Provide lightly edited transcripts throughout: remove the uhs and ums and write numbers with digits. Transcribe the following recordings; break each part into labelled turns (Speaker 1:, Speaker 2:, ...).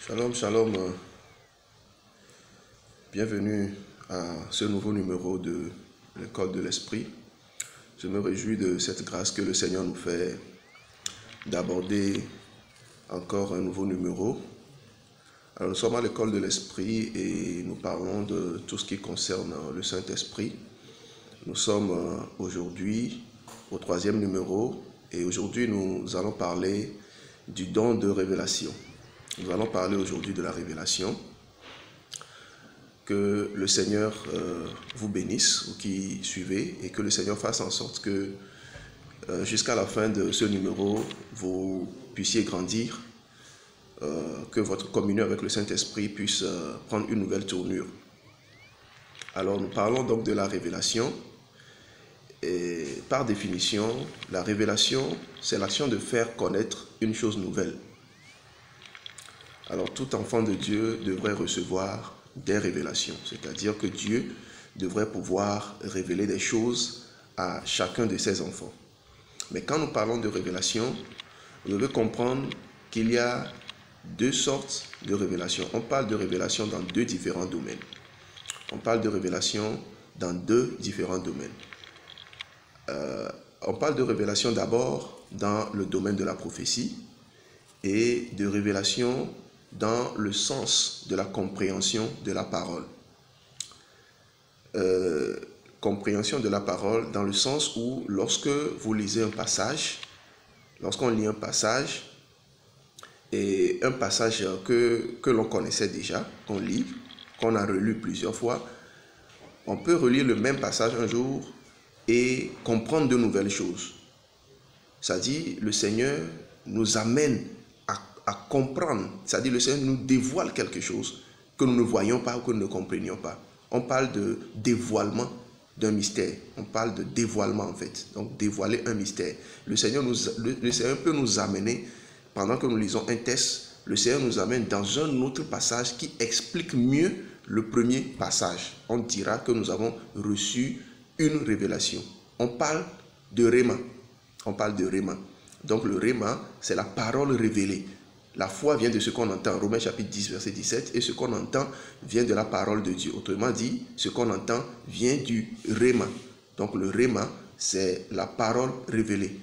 Speaker 1: Shalom, shalom. Bienvenue à ce nouveau numéro de l'école de l'esprit. Je me réjouis de cette grâce que le Seigneur nous fait d'aborder encore un nouveau numéro. Alors nous sommes à l'école de l'esprit et nous parlons de tout ce qui concerne le Saint-Esprit. Nous sommes aujourd'hui au 3e numéro et aujourd'hui nous allons parler du don de révélation. Nous allons parler aujourd'hui de la révélation. Que le Seigneur vous bénisse, vous qui suivez, et que le Seigneur fasse en sorte que jusqu'à la fin de ce numéro, vous puissiez grandir, que votre communion avec le Saint-Esprit puisse prendre une nouvelle tournure. Alors nous parlons donc de la révélation. Et par définition, la révélation, c'est l'action de faire connaître une chose nouvelle. Alors tout enfant de Dieu devrait recevoir des révélations, c'est-à-dire que Dieu devrait pouvoir révéler des choses à chacun de ses enfants. Mais quand nous parlons de révélation, vous devez comprendre qu'il y a deux sortes de révélations. On parle de révélation dans deux différents domaines. On parle de révélation dans deux différents domaines. On parle de révélation d'abord dans le domaine de la prophétie et de révélation dans le sens de la compréhension de la parole. Compréhension de la parole dans le sens où lorsque vous lisez un passage, lorsqu'on lit un passage, et un passage que l'on connaissait déjà, qu'on lit, qu'on a relu plusieurs fois, on peut relire le même passage un jour et comprendre de nouvelles choses. C'est-à-dire, le Seigneur nous amène à comprendre, c'est-à-dire le Seigneur nous dévoile quelque chose que nous ne voyons pas ou que nous ne comprenions pas. On parle de dévoilement d'un mystère. On parle de dévoilement en fait. Donc dévoiler un mystère. Le Seigneur peut nous amener, pendant que nous lisons un texte, le Seigneur nous amène dans un autre passage qui explique mieux le premier passage. On dira que nous avons reçu une révélation. On parle de Réma. On parle de Réma. Donc le Réma, c'est la parole révélée. La foi vient de ce qu'on entend, Romains chapitre 10, verset 17, et ce qu'on entend vient de la parole de Dieu. Autrement dit, ce qu'on entend vient du Réma. Donc le Réma, c'est la parole révélée.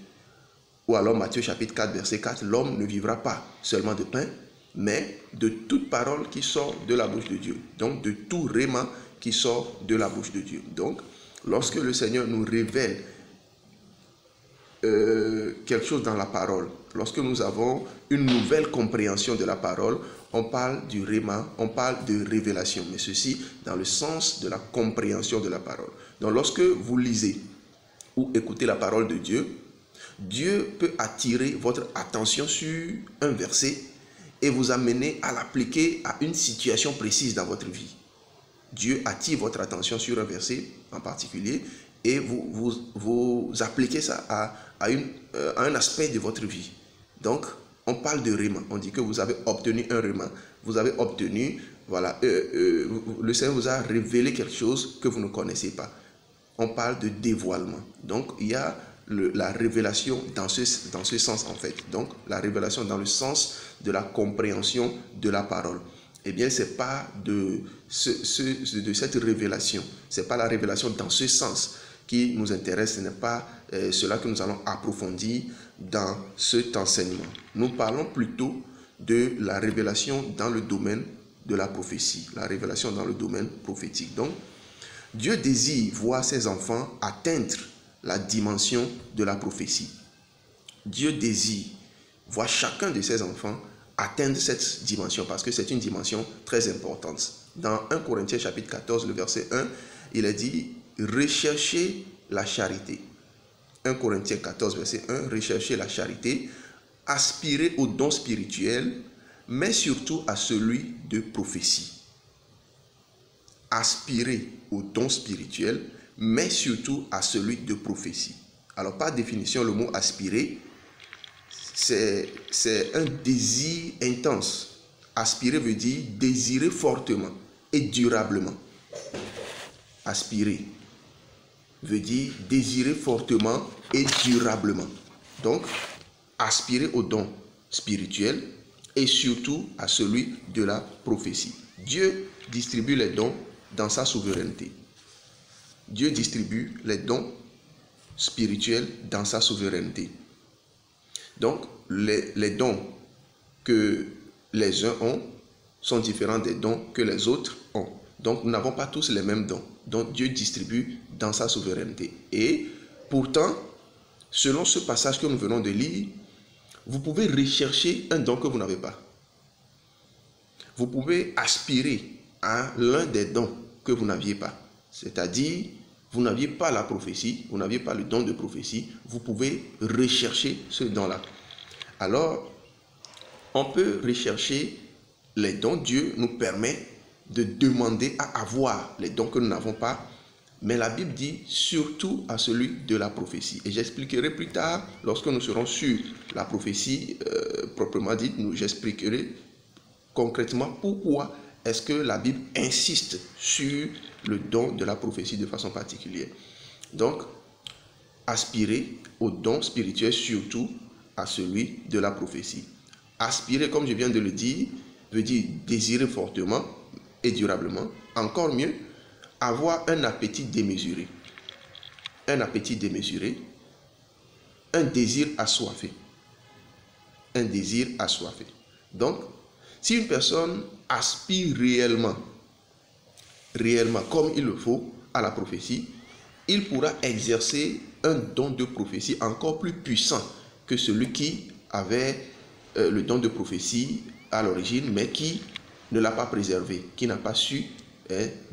Speaker 1: Ou alors Matthieu chapitre 4, verset 4, l'homme ne vivra pas seulement de pain, mais de toute parole qui sort de la bouche de Dieu. Donc de tout Réma qui sort de la bouche de Dieu. Donc, lorsque le Seigneur nous révèle quelque chose dans la parole, lorsque nous avons une nouvelle compréhension de la parole, on parle du réma, on parle de révélation, mais ceci dans le sens de la compréhension de la parole. Donc lorsque vous lisez ou écoutez la parole de Dieu, Dieu peut attirer votre attention sur un verset et vous amener à l'appliquer à une situation précise dans votre vie. Dieu attire votre attention sur un verset en particulier et vous appliquez ça à un aspect de votre vie. Donc, on parle de réma. On dit que vous avez obtenu un réma. Vous avez obtenu, voilà, le Seigneur vous a révélé quelque chose que vous ne connaissez pas. On parle de dévoilement. Donc, il y a la révélation dans ce sens en fait. Donc, la révélation dans le sens de la compréhension de la parole. Eh bien, ce n'est pas de cette révélation, ce n'est pas la révélation dans ce sens qui nous intéresse, ce n'est pas cela que nous allons approfondir dans cet enseignement. Nous parlons plutôt de la révélation dans le domaine de la prophétie, la révélation dans le domaine prophétique. Donc, Dieu désire voir ses enfants atteindre la dimension de la prophétie. Dieu désire voir chacun de ses enfants atteindre cette dimension parce que c'est une dimension très importante. Dans 1 Corinthiens chapitre 14, le verset 1, il est dit « Recherchez la charité ». 1 Corinthiens 14, verset 1, « Recherchez la charité, aspirez au don spirituel, mais surtout à celui de prophétie. » Aspirez au don spirituel, mais surtout à celui de prophétie. Alors par définition, le mot « aspirer », c'est un désir intense. Aspirer veut dire désirer fortement et durablement. Aspirer veut dire désirer fortement et durablement. Donc, aspirer au don spirituel, et surtout à celui de la prophétie. Dieu distribue les dons dans sa souveraineté. Dieu distribue les dons spirituels dans sa souveraineté. Donc, les dons que les uns ont sont différents des dons que les autres ont. Donc, nous n'avons pas tous les mêmes dons. Donc, Dieu distribue dans sa souveraineté. Et pourtant, selon ce passage que nous venons de lire, vous pouvez rechercher un don que vous n'avez pas. Vous pouvez aspirer à l'un des dons que vous n'aviez pas. C'est-à-dire, vous n'aviez pas la prophétie, vous n'aviez pas le don de prophétie, vous pouvez rechercher ce don-là. Alors, on peut rechercher les dons. Dieu nous permet de demander à avoir les dons que nous n'avons pas. Mais la Bible dit surtout à celui de la prophétie. Et j'expliquerai plus tard, lorsque nous serons sur la prophétie proprement dite, j'expliquerai concrètement pourquoi est-ce que la Bible insiste sur le don de la prophétie de façon particulière. Donc, aspirer au don spirituel, surtout à celui de la prophétie. Aspirer, comme je viens de le dire, veut dire désirer fortement et durablement. Encore mieux, avoir un appétit démesuré. Un appétit démesuré. Un désir assoiffé. Un désir assoiffé. Donc, si une personne aspire réellement comme il le faut à la prophétie, il pourra exercer un don de prophétie encore plus puissant que celui qui avait le don de prophétie à l'origine, mais qui ne l'a pas préservé, qui n'a pas su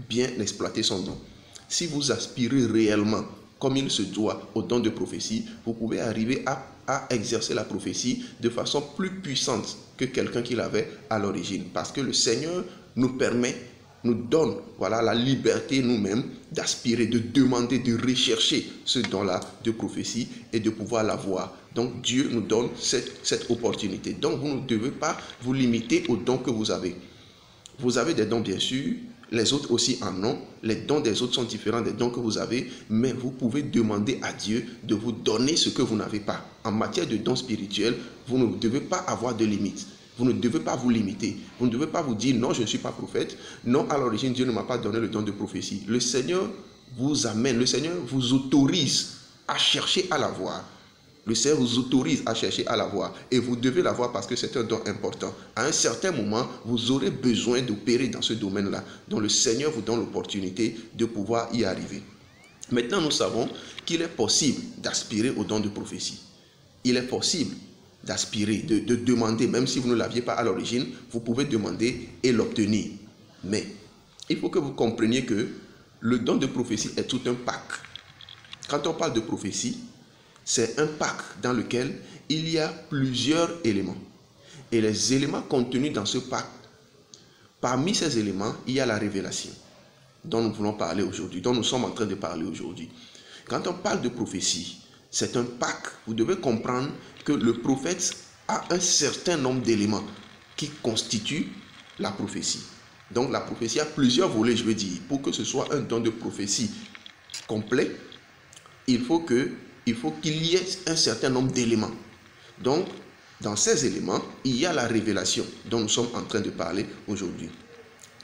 Speaker 1: bien exploiter son don. Si vous aspirez réellement, comme il se doit, au don de prophétie, vous pouvez arriver à exercer la prophétie de façon plus puissante que quelqu'un qui l'avait à l'origine. Parce que le Seigneur nous permet, nous donne la liberté nous-mêmes d'aspirer, de demander, de rechercher ce don-là de prophétie et de pouvoir l'avoir. Donc Dieu nous donne cette opportunité. Donc vous ne devez pas vous limiter aux dons que vous avez. Vous avez des dons bien sûr, les autres aussi en ont. Les dons des autres sont différents des dons que vous avez, mais vous pouvez demander à Dieu de vous donner ce que vous n'avez pas. En matière de dons spirituels, vous ne devez pas avoir de limites. Vous ne devez pas vous limiter. Vous ne devez pas vous dire non, je ne suis pas prophète. Non, à l'origine, Dieu ne m'a pas donné le don de prophétie. Le Seigneur vous amène, le Seigneur vous autorise à chercher à l'avoir. Le Seigneur vous autorise à chercher à l'avoir. Et vous devez l'avoir parce que c'est un don important. À un certain moment, vous aurez besoin d'opérer dans ce domaine-là. Donc le Seigneur vous donne l'opportunité de pouvoir y arriver. Maintenant, nous savons qu'il est possible d'aspirer au don de prophétie. Il est possible d'aspirer, de demander, même si vous ne l'aviez pas à l'origine, vous pouvez demander et l'obtenir. Mais il faut que vous compreniez que le don de prophétie est tout un pack. Quand on parle de prophétie, c'est un pack dans lequel il y a plusieurs éléments. Et les éléments contenus dans ce pack, parmi ces éléments, il y a la révélation dont nous voulons parler aujourd'hui, dont nous sommes en train de parler aujourd'hui. Quand on parle de prophétie, c'est un pack. Vous devez comprendre que le prophète a un certain nombre d'éléments qui constituent la prophétie. Donc la prophétie a plusieurs volets, je veux dire. Pour que ce soit un don de prophétie complet, il faut qu'il y ait un certain nombre d'éléments. Donc, dans ces éléments, il y a la révélation dont nous sommes en train de parler aujourd'hui.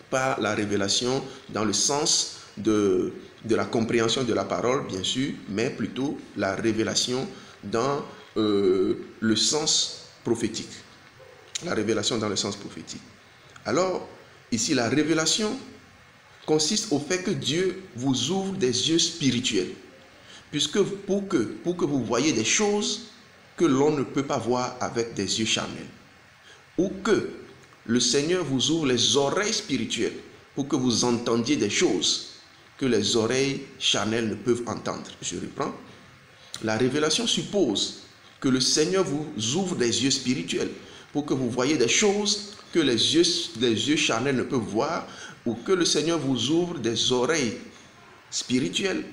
Speaker 1: Pas la révélation dans le sens de la compréhension de la parole, bien sûr, mais plutôt la révélation dans le sens prophétique. La révélation dans le sens prophétique. Alors, ici, la révélation consiste au fait que Dieu vous ouvre des yeux spirituels. Puisque pour que vous voyez des choses que l'on ne peut pas voir avec des yeux charnels. Ou que le Seigneur vous ouvre les oreilles spirituelles pour que vous entendiez des choses que les oreilles charnelles ne peuvent entendre. Je reprends. La révélation suppose que le Seigneur vous ouvre des yeux spirituels pour que vous voyez des choses que les yeux charnels ne peuvent voir, ou que le Seigneur vous ouvre des oreilles spirituelles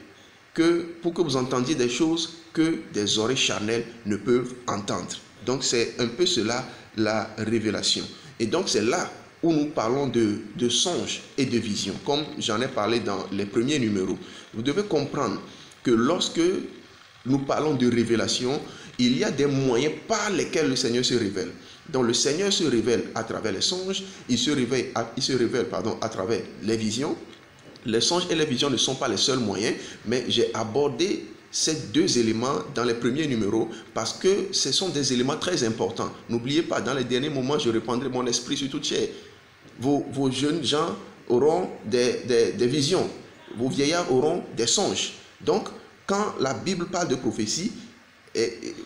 Speaker 1: pour que vous entendiez des choses que des oreilles charnelles ne peuvent entendre. Donc c'est un peu cela la révélation. Et donc c'est là où nous parlons de songes et de visions, comme j'en ai parlé dans les premiers numéros. Vous devez comprendre que lorsque nous parlons de révélation, il y a des moyens par lesquels le Seigneur se révèle. Donc le Seigneur se révèle à travers les songes, il se révèle à travers les visions. Les songes et les visions ne sont pas les seuls moyens, mais j'ai abordé ces deux éléments dans les premiers numéros parce que ce sont des éléments très importants. N'oubliez pas, dans les derniers moments, je répandrai mon esprit sur toute chair. Vos jeunes gens auront des visions, vos vieillards auront des songes. Donc, quand la Bible parle de prophétie,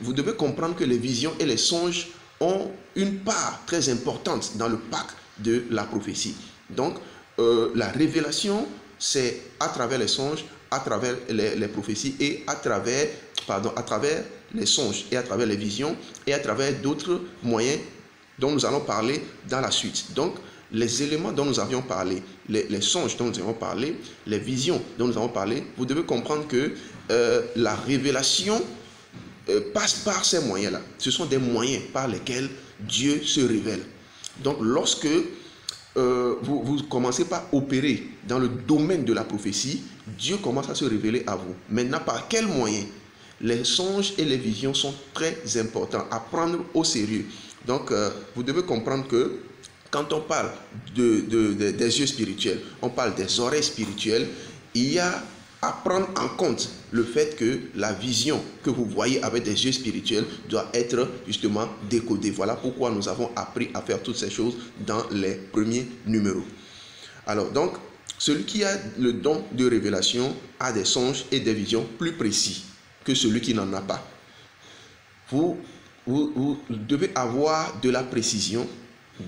Speaker 1: vous devez comprendre que les visions et les songes ont une part très importante dans le pacte de la prophétie. Donc, la révélation, c'est à travers les songes, à travers les prophéties et à travers les songes et à travers les visions et à travers d'autres moyens dont nous allons parler dans la suite. Donc, les éléments dont nous avions parlé, les songes dont nous avons parlé, les visions dont nous avons parlé, vous devez comprendre que la révélation passe par ces moyens-là. Ce sont des moyens par lesquels Dieu se révèle. Donc, lorsque vous commencez par opérer dans le domaine de la prophétie, Dieu commence à se révéler à vous. Maintenant, par quels moyens? Les songes et les visions sont très importants à prendre au sérieux. Donc, vous devez comprendre que quand on parle des yeux spirituels, on parle des oreilles spirituelles, il y a à prendre en compte le fait que la vision que vous voyez avec des yeux spirituels doit être justement décodée. Voilà pourquoi nous avons appris à faire toutes ces choses dans les premiers numéros. Alors donc, celui qui a le don de révélation a des songes et des visions plus précis que celui qui n'en a pas. Vous devez avoir de la précision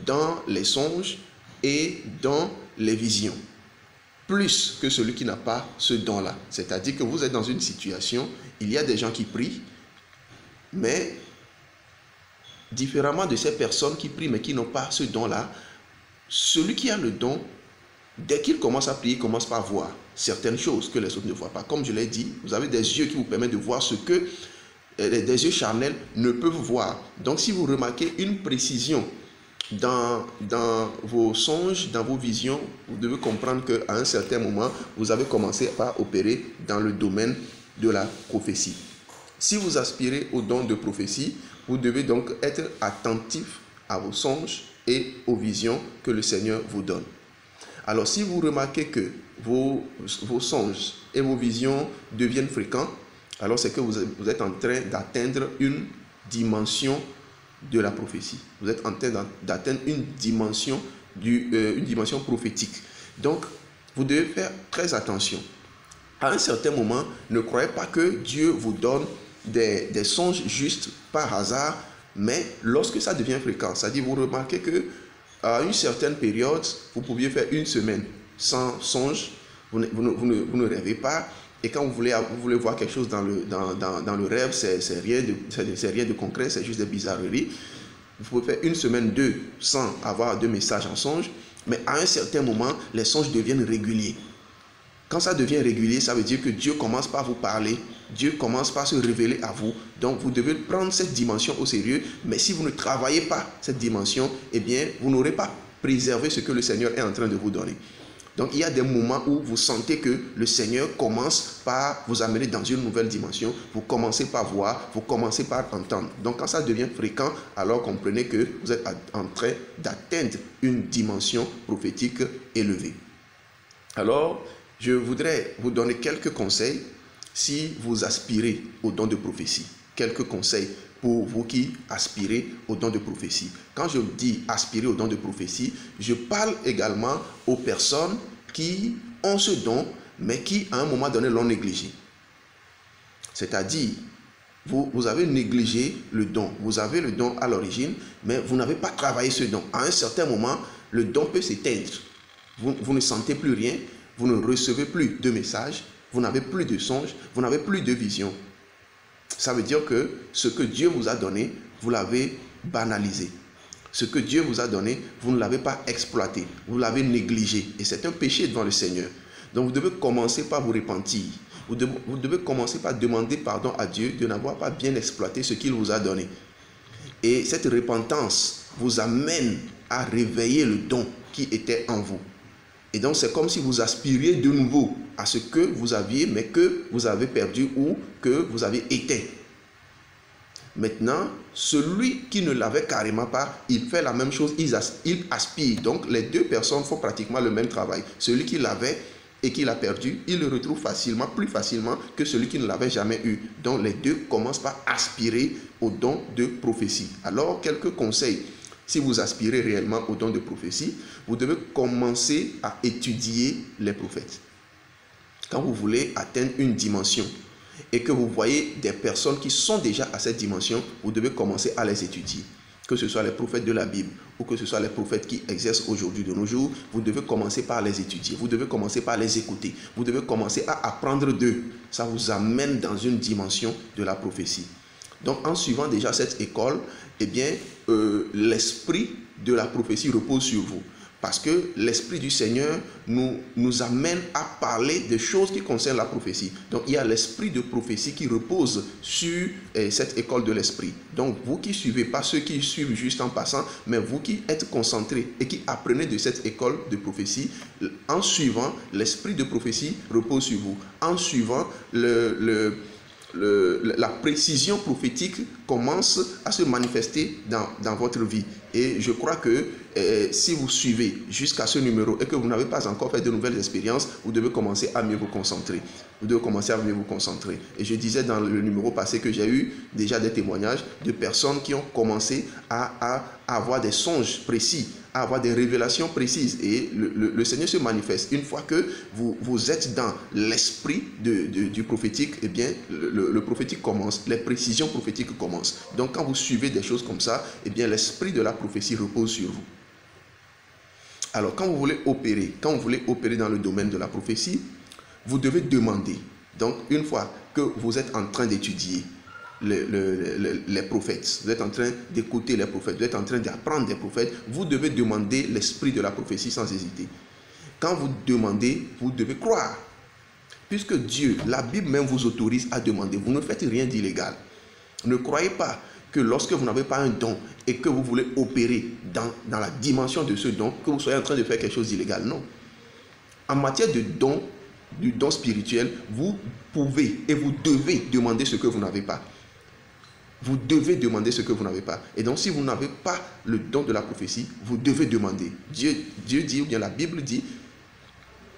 Speaker 1: dans les songes et dans les visions, plus que celui qui n'a pas ce don-là. C'est-à-dire que vous êtes dans une situation, il y a des gens qui prient, mais différemment de ces personnes qui prient mais qui n'ont pas ce don-là, celui qui a le don, dès qu'il commence à prier, il commence par voir certaines choses que les autres ne voient pas. Comme je l'ai dit, vous avez des yeux qui vous permettent de voir ce que des yeux charnels ne peuvent voir. Donc si vous remarquez une précision dans vos songes, dans vos visions, vous devez comprendre qu'à un certain moment, vous avez commencé à opérer dans le domaine de la prophétie. Si vous aspirez au don de prophétie, vous devez donc être attentif à vos songes et aux visions que le Seigneur vous donne. Alors si vous remarquez que vos songes et vos visions deviennent fréquents, alors c'est que vous êtes en train d'atteindre une dimension de la prophétie. Vous êtes en train d'atteindre une dimension prophétique. Donc, vous devez faire très attention. À un certain moment, ne croyez pas que Dieu vous donne des songes juste par hasard, mais lorsque ça devient fréquent, c'est-à-dire vous remarquez que à une certaine période, vous pouviez faire une semaine sans songe, vous ne rêvez pas, et quand vous voulez voir quelque chose dans le rêve, c'est rien de concret, c'est juste des bizarreries. Vous pouvez faire une semaine, deux, sans avoir de messages en songe, mais à un certain moment, les songes deviennent réguliers. Quand ça devient régulier, ça veut dire que Dieu commence par vous parler, Dieu commence par se révéler à vous. Donc vous devez prendre cette dimension au sérieux, mais si vous ne travaillez pas cette dimension, eh bien, vous n'aurez pas préservé ce que le Seigneur est en train de vous donner. Donc il y a des moments où vous sentez que le Seigneur commence par vous amener dans une nouvelle dimension. Vous commencez par voir, vous commencez par entendre. Donc quand ça devient fréquent, alors comprenez que vous êtes en train d'atteindre une dimension prophétique élevée. Alors, je voudrais vous donner quelques conseils si vous aspirez au don de prophétie. Quelques conseils pour vous qui aspirez au don de prophétie. Quand je dis aspirer au don de prophétie, je parle également aux personnes qui ont ce don, mais qui à un moment donné l'ont négligé. C'est-à-dire, vous avez négligé le don. Vous avez le don à l'origine, mais vous n'avez pas travaillé ce don. À un certain moment, le don peut s'éteindre. Vous ne sentez plus rien, vous ne recevez plus de messages, vous n'avez plus de songes, vous n'avez plus de visions. Ça veut dire que ce que Dieu vous a donné, vous l'avez banalisé. Ce que Dieu vous a donné, vous ne l'avez pas exploité, vous l'avez négligé. Et c'est un péché devant le Seigneur. Donc vous devez commencer par vous repentir. Vous devez commencer par demander pardon à Dieu de n'avoir pas bien exploité ce qu'il vous a donné. Et cette repentance vous amène à réveiller le don qui était en vous. Et donc c'est comme si vous aspiriez de nouveau à ce que vous aviez, mais que vous avez perdu ou que vous avez éteint. Maintenant, celui qui ne l'avait carrément pas, il fait la même chose, il aspire. Donc, les deux personnes font pratiquement le même travail. Celui qui l'avait et qui l'a perdu, il le retrouve facilement, plus facilement que celui qui ne l'avait jamais eu. Donc, les deux commencent par aspirer au don de prophétie. Alors, quelques conseils. Si vous aspirez réellement au don de prophétie, vous devez commencer à étudier les prophètes. Quand vous voulez atteindre une dimension et que vous voyez des personnes qui sont déjà à cette dimension, vous devez commencer à les étudier. Que ce soit les prophètes de la Bible ou que ce soit les prophètes qui exercent aujourd'hui de nos jours, vous devez commencer par les étudier. Vous devez commencer par les écouter. Vous devez commencer à apprendre d'eux. Ça vous amène dans une dimension de la prophétie. Donc, en suivant déjà cette école, eh bien, l'esprit de la prophétie repose sur vous. Parce que l'esprit du Seigneur nous amène à parler des choses qui concernent la prophétie. Donc, il y a l'esprit de prophétie qui repose sur cette école de l'esprit. Donc, vous qui suivez, pas ceux qui suivent juste en passant, mais vous qui êtes concentrés et qui apprenez de cette école de prophétie, en suivant, l'esprit de prophétie repose sur vous. En suivant la précision prophétique commence à se manifester dans votre vie. Et je crois que si vous suivez jusqu'à ce numéro et que vous n'avez pas encore fait de nouvelles expériences, vous devez commencer à mieux vous concentrer. Vous devez commencer à mieux vous concentrer. Et je disais dans le numéro passé que j'ai eu déjà des témoignages de personnes qui ont commencé à avoir des songes précis, à avoir des révélations précises. Et le Seigneur se manifeste. Une fois que vous êtes dans l'esprit du prophétique, eh bien, le prophétique commence, les précisions prophétiques commencent. Donc, quand vous suivez des choses comme ça, eh bien, l'esprit de la prophétie repose sur vous. Alors, quand vous voulez opérer dans le domaine de la prophétie, vous devez demander. Donc, une fois que vous êtes en train d'étudier les prophètes, vous êtes en train d'écouter les prophètes, vous êtes en train d'apprendre des prophètes, vous devez demander l'esprit de la prophétie sans hésiter. Quand vous demandez, vous devez croire. Puisque Dieu, la Bible même vous autorise à demander, vous ne faites rien d'illégal. Ne croyez pas que lorsque vous n'avez pas un don et que vous voulez opérer dans la dimension de ce don, que vous soyez en train de faire quelque chose d'illégal. Non. En matière de don, du don spirituel, vous pouvez et vous devez demander ce que vous n'avez pas. Vous devez demander ce que vous n'avez pas. Et donc, si vous n'avez pas le don de la prophétie, vous devez demander. Dieu dit, ou bien la Bible dit,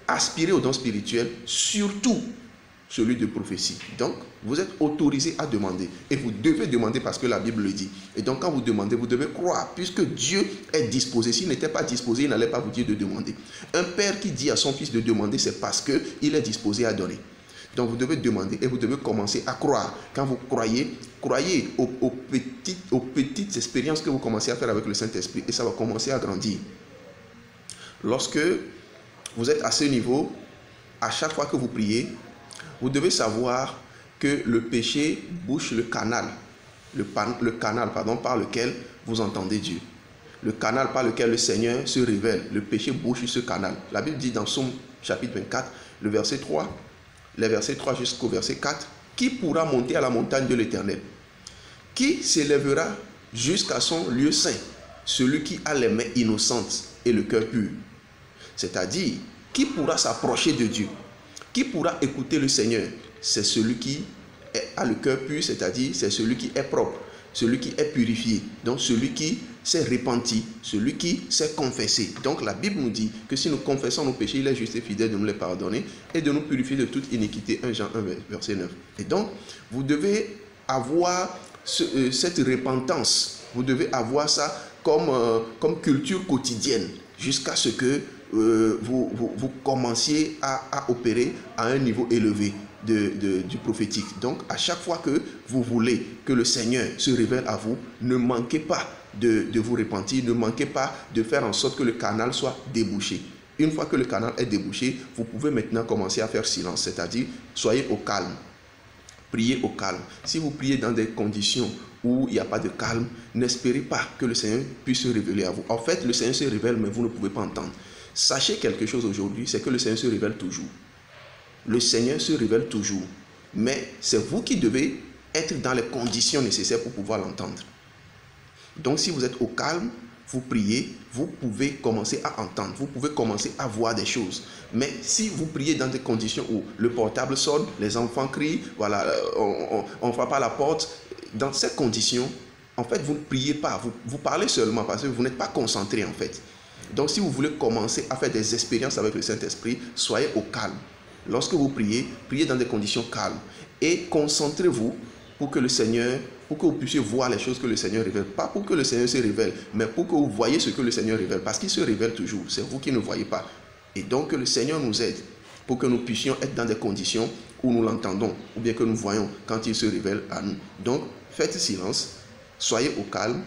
Speaker 1: aspirez au don spirituel, surtout celui de prophétie. Donc, vous êtes autorisé à demander. Et vous devez demander parce que la Bible le dit. Et donc, quand vous demandez, vous devez croire, puisque Dieu est disposé. S'il n'était pas disposé, il n'allait pas vous dire de demander. Un père qui dit à son fils de demander, c'est parce qu'il est disposé à donner. Donc, vous devez demander et vous devez commencer à croire. Quand vous croyez aux petites expériences que vous commencez à faire avec le Saint-Esprit et ça va commencer à grandir. Lorsque vous êtes à ce niveau, à chaque fois que vous priez, vous devez savoir que le péché bouche le canal, par lequel vous entendez Dieu. Le canal par lequel le Seigneur se révèle, le péché bouche ce canal. La Bible dit dans Psaume chapitre 24, le verset 3, les versets 3 jusqu'au verset 4, qui pourra monter à la montagne de l'Éternel? Qui s'élèvera jusqu'à son lieu saint? Celui qui a les mains innocentes et le cœur pur. C'est-à-dire, qui pourra s'approcher de Dieu? Qui pourra écouter le Seigneur? C'est celui qui a le cœur pur, c'est-à-dire c'est celui qui est propre, celui qui est purifié, donc celui qui s'est repenti, celui qui s'est confessé. Donc la Bible nous dit que si nous confessons nos péchés, il est juste et fidèle de nous les pardonner et de nous purifier de toute iniquité. 1 Jean 1, verset 9. Et donc, vous devez avoir cette repentance, vous devez avoir ça comme culture quotidienne jusqu'à ce que vous commenciez à opérer à un niveau élevé du prophétique. Donc, à chaque fois que vous voulez que le Seigneur se révèle à vous, ne manquez pas de vous repentir, ne manquez pas de faire en sorte que le canal soit débouché. Une fois que le canal est débouché, vous pouvez maintenant commencer à faire silence, c'est-à-dire soyez au calme, priez au calme. Si vous priez dans des conditions où il n'y a pas de calme, n'espérez pas que le Seigneur puisse se révéler à vous. En fait, le Seigneur se révèle, mais vous ne pouvez pas entendre. Sachez quelque chose aujourd'hui, c'est que le Seigneur se révèle toujours. Le Seigneur se révèle toujours. Mais c'est vous qui devez être dans les conditions nécessaires pour pouvoir l'entendre. Donc si vous êtes au calme, vous priez, vous pouvez commencer à entendre, vous pouvez commencer à voir des choses. Mais si vous priez dans des conditions où le portable sonne, les enfants crient, voilà, on frappe à la porte, dans ces conditions, en fait, vous ne priez pas, vous parlez seulement parce que vous n'êtes pas concentré en fait. Donc, si vous voulez commencer à faire des expériences avec le Saint-Esprit, soyez au calme. Lorsque vous priez, priez dans des conditions calmes et concentrez-vous pour que le Seigneur, pour que vous puissiez voir les choses que le Seigneur révèle. Pas pour que le Seigneur se révèle, mais pour que vous voyez ce que le Seigneur révèle, parce qu'il se révèle toujours. C'est vous qui ne voyez pas. Et donc, que le Seigneur nous aide pour que nous puissions être dans des conditions où nous l'entendons, ou bien que nous voyons quand il se révèle à nous. Donc, faites silence, soyez au calme,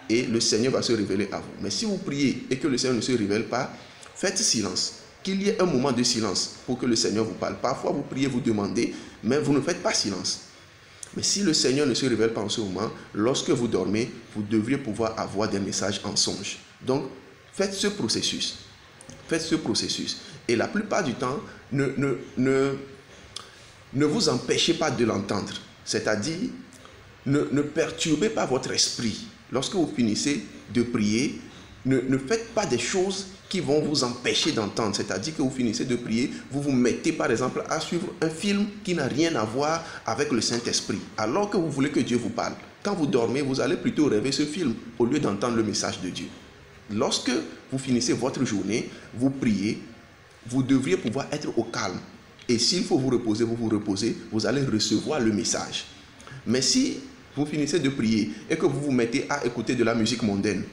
Speaker 1: et le Seigneur va se révéler à vous. Mais si vous priez et que le Seigneur ne se révèle pas, faites silence. Qu'il y ait un moment de silence pour que le Seigneur vous parle. Parfois, vous priez, vous demandez, mais vous ne faites pas silence. Mais si le Seigneur ne se révèle pas en ce moment, lorsque vous dormez, vous devriez pouvoir avoir des messages en songe. Donc, faites ce processus. Faites ce processus. Et la plupart du temps, ne vous empêchez pas de l'entendre. C'est-à-dire, ne perturbez pas votre esprit. Lorsque vous finissez de prier, ne faites pas des choses qui vont vous empêcher d'entendre. C'est-à-dire que vous finissez de prier, vous vous mettez par exemple à suivre un film qui n'a rien à voir avec le Saint-Esprit, alors que vous voulez que Dieu vous parle. Quand vous dormez, vous allez plutôt rêver ce film au lieu d'entendre le message de Dieu. Lorsque vous finissez votre journée, vous priez, vous devriez pouvoir être au calme. Et s'il faut vous reposer, vous vous reposez, vous allez recevoir le message. Mais si vous finissez de prier et que vous vous mettez à écouter de la musique mondaine,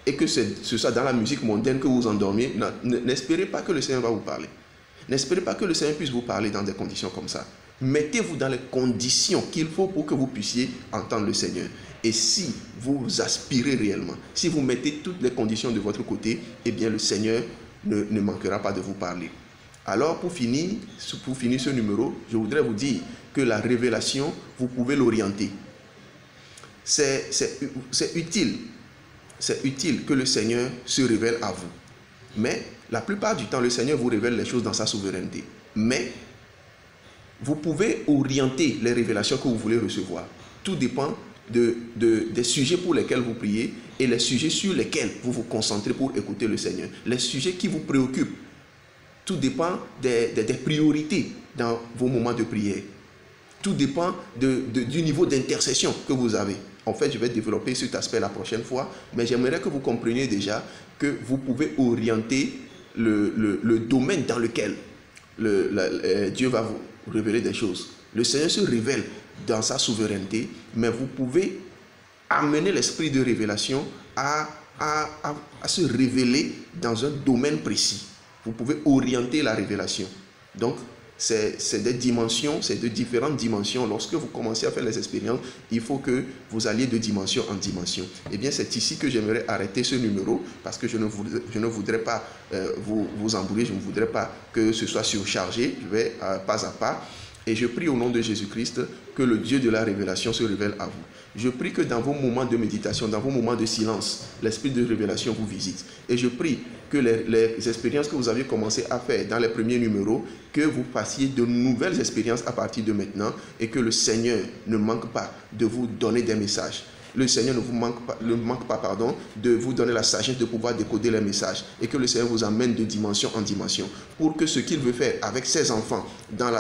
Speaker 1: et que ce soit dans la musique mondaine que vous endormiez, n'espérez pas que le Seigneur va vous parler. N'espérez pas que le Seigneur puisse vous parler dans des conditions comme ça. Mettez-vous dans les conditions qu'il faut pour que vous puissiez entendre le Seigneur. Et si vous aspirez réellement, si vous mettez toutes les conditions de votre côté, eh bien le Seigneur ne manquera pas de vous parler. Alors pour finir ce numéro, je voudrais vous dire que la révélation, vous pouvez l'orienter. C'est utile. C'est utile que le Seigneur se révèle à vous. Mais la plupart du temps, le Seigneur vous révèle les choses dans sa souveraineté. Mais vous pouvez orienter les révélations que vous voulez recevoir. Tout dépend des sujets pour lesquels vous priez et les sujets sur lesquels vous vous concentrez pour écouter le Seigneur. Les sujets qui vous préoccupent. Tout dépend des priorités dans vos moments de prière. Tout dépend du niveau d'intercession que vous avez. En fait, je vais développer cet aspect la prochaine fois, mais j'aimerais que vous compreniez déjà que vous pouvez orienter le domaine dans lequel Dieu va vous révéler des choses. Le Seigneur se révèle dans sa souveraineté, mais vous pouvez amener l'esprit de révélation à se révéler dans un domaine précis. Vous pouvez orienter la révélation. Donc, c'est des dimensions, c'est de différentes dimensions. Lorsque vous commencez à faire les expériences, il faut que vous alliez de dimension en dimension. Eh bien, c'est ici que j'aimerais arrêter ce numéro parce que je ne voudrais pas vous embrouiller, je ne voudrais pas que ce soit surchargé. Je vais pas à pas. Et je prie au nom de Jésus-Christ que le Dieu de la révélation se révèle à vous. Je prie que dans vos moments de méditation, dans vos moments de silence, l'esprit de révélation vous visite. Et je prie que les expériences que vous avez commencé à faire dans les premiers numéros, que vous fassiez de nouvelles expériences à partir de maintenant et que le Seigneur ne manque pas de vous donner des messages. Le Seigneur ne manque pas de vous donner la sagesse de pouvoir décoder les messages et que le Seigneur vous amène de dimension en dimension pour que ce qu'il veut faire avec ses enfants dans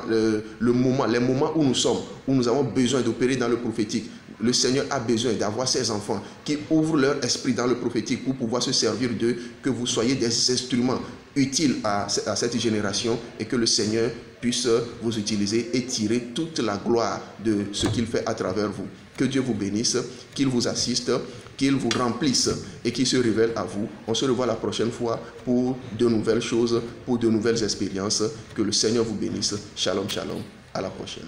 Speaker 1: les moments où nous sommes, où nous avons besoin d'opérer dans le prophétique, le Seigneur a besoin d'avoir ses enfants qui ouvrent leur esprit dans le prophétique pour pouvoir se servir d'eux, que vous soyez des instruments utiles à cette génération et que le Seigneur puisse vous utiliser et tirer toute la gloire de ce qu'il fait à travers vous. Que Dieu vous bénisse, qu'il vous assiste, qu'il vous remplisse et qu'il se révèle à vous. On se revoit la prochaine fois pour de nouvelles choses, pour de nouvelles expériences. Que le Seigneur vous bénisse. Shalom, shalom. À la prochaine.